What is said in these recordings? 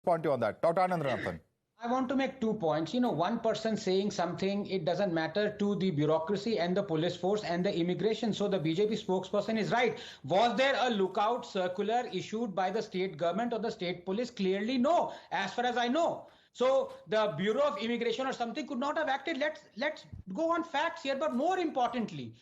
respond to you on that. Dr. Anand Ranganathan. I want to make 2 points. One person saying something, it doesn't matter to the bureaucracy and the police force and the immigration. So the BJP spokesperson is right. Was there a lookout circular issued by the state government or the state police? Clearly no, as far as I know. So the Bureau of Immigration or something could not have acted. Let's go on facts here. But more importantly,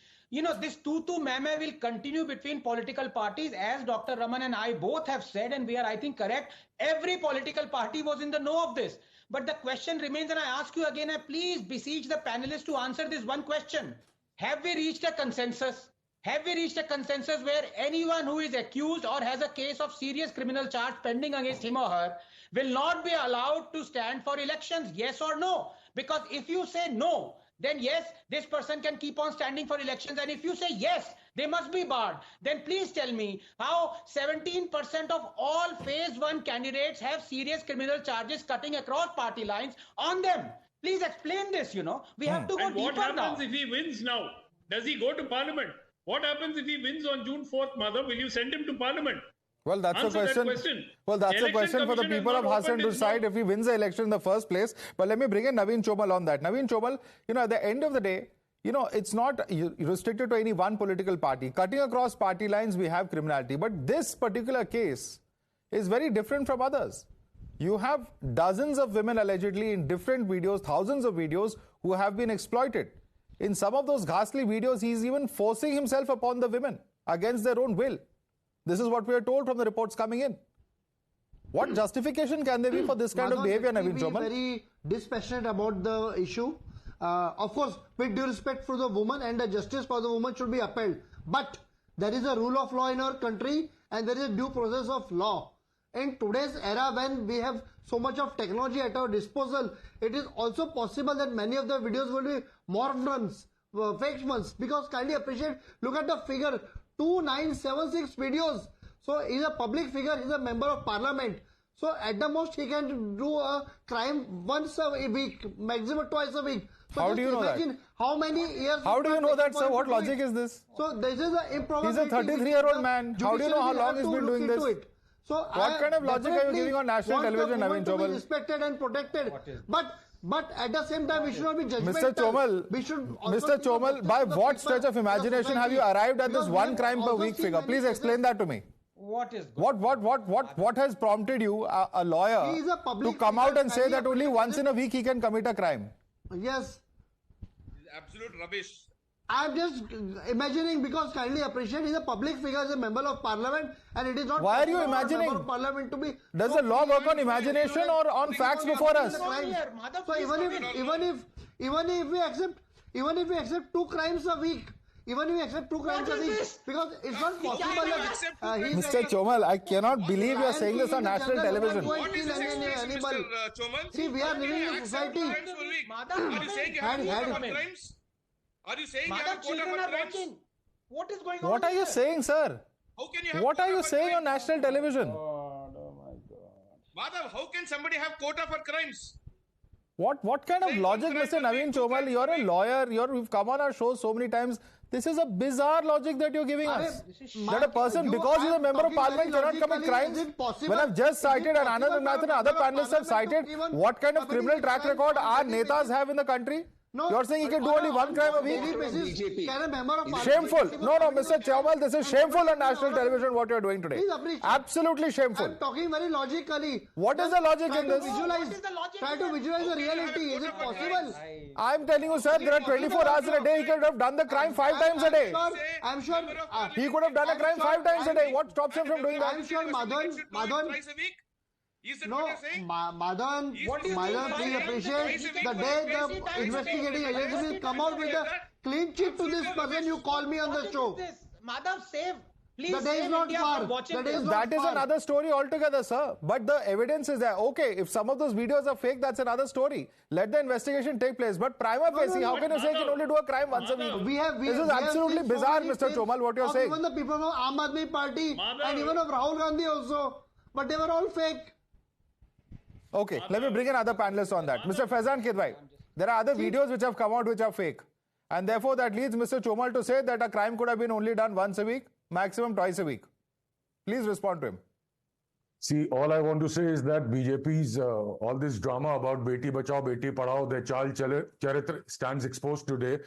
this tutu meme will continue between political parties, as Dr. Raman and I both have said, and we are, I think, correct. Every political party was in the know of this. But the question remains, and I ask you again, I please beseech the panelists to answer this one question. Have we reached a consensus? Have we reached a consensus where anyone who is accused or has a case of serious criminal charge pending against him or her will not be allowed to stand for elections? Yes or no? Because if you say no, then yes, this person can keep on standing for elections. And if you say yes, they must be barred. Then please tell me how 17% of all phase 1 candidates have serious criminal charges cutting across party lines on them. Please explain this, We have to go deeper now. What happens if he wins now? Does he go to parliament? What happens if he wins on June 4th, Madhav? Will you send him to parliament? Well, that's a question. Well, that's a question for the people of Hassan to decide if he wins the election in the first place. But let me bring in Naveen Chomal on that. Naveen Chomal, at the end of the day, it's not restricted to any one political party. Cutting across party lines, we have criminality. But this particular case is very different from others. You have dozens of women allegedly in different videos, thousands of videos who have been exploited. In some of those ghastly videos, he's even forcing himself upon the women against their own will. This is what we are told from the reports coming in. What justification can there be for this kind of behavior, Naveen Chomal? Very dispassionate about the issue. Of course, with due respect for the woman, and the justice for the woman should be upheld. But there is a rule of law in our country, and there is a due process of law. In today's era, when we have so much of technology at our disposal, it is also possible that many of the videos will be morphed ones, fake ones. Because kindly appreciate, look at the figure, 2976 videos. So he's a public figure, he's a member of parliament. So at the most he can do a crime once a week, maximum twice a week. So how do you know that? How many years? How do you know that, sir? What logic is this? So this is an improbability. He's a 33-year-old man. How do you know how long he's been doing this? So what kind of logic are you giving on national television, Naveen Chomal? To be respected and protected. But at the same time, we should not be judgmental. Mr. Chomal, by what stretch of imagination have you arrived at this one crime per week figure? Please explain that to me. What has prompted you, a lawyer, to come out and say that only once in a week he can commit a crime? Yes. Absolute rubbish. I'm just imagining, because kindly appreciate, he's a public figure, he's a member of parliament, and it is not. Why are you imagining? Member of parliament to be. Does the law work on imagination or on facts before us? So even if we accept 2 crimes a week, because it's not possible that Mr. Chomal, I cannot believe you are saying this on national television. What is this experience, Mr. Chomal? See, we are living in a society. Are you saying you have quota for crimes? Are you saying you have a quota for crimes? What is going on? What are you saying, sir? How can you have what are you saying on national television? Oh my God. Madhav, how can somebody have quota for crimes? What kind of logic, Mr. Naveen Chomal? You're a lawyer. You've come on our show so many times. This is a bizarre logic that you're giving us. That a person, because he's a member of parliament, cannot commit crimes. When I've just cited, and Anand Ranganathan and other panelists have cited, what kind of criminal track record our netas have in the country? You're saying he can do only one crime a week? Shameful. No, Mr. Chomal, this is shameful on national television what you're doing today. Absolutely shameful. I'm talking very logically. What is the logic in this? Try to visualize the reality. Is it possible? I'm telling you, sir, there are 24 hours in a day. He could have done the crime 5 times a day. I'm sure. He could have done a crime 5 times a day. What stops him from doing that? I'm sure Madhan. No, Madhan, please appreciate the day the investigating agency will come out with a clean sheet to this person you call me on the show. Madhav, save. Please, the day is not far. That is another story altogether, sir. But the evidence is there. Okay, if some of those videos are fake, that's another story. Let the investigation take place. But prima facie, how can you say he can only do a crime once a week? This is absolutely bizarre, Mr. Chomal, what you're saying. Even the people from Aam Aadmi Party and even of Rahul Gandhi also. But they were all fake. Okay, let me bring in other panelists on that. Mr. Faizan Kidwai, there are other videos which have come out which are fake. And therefore, that leads Mr. Chomal to say that a crime could have been only done once a week, maximum twice a week. Please respond to him. See, all I want to say is that BJP's all this drama about Beti Bachao, Beti Padhao, their child charitra stands exposed today.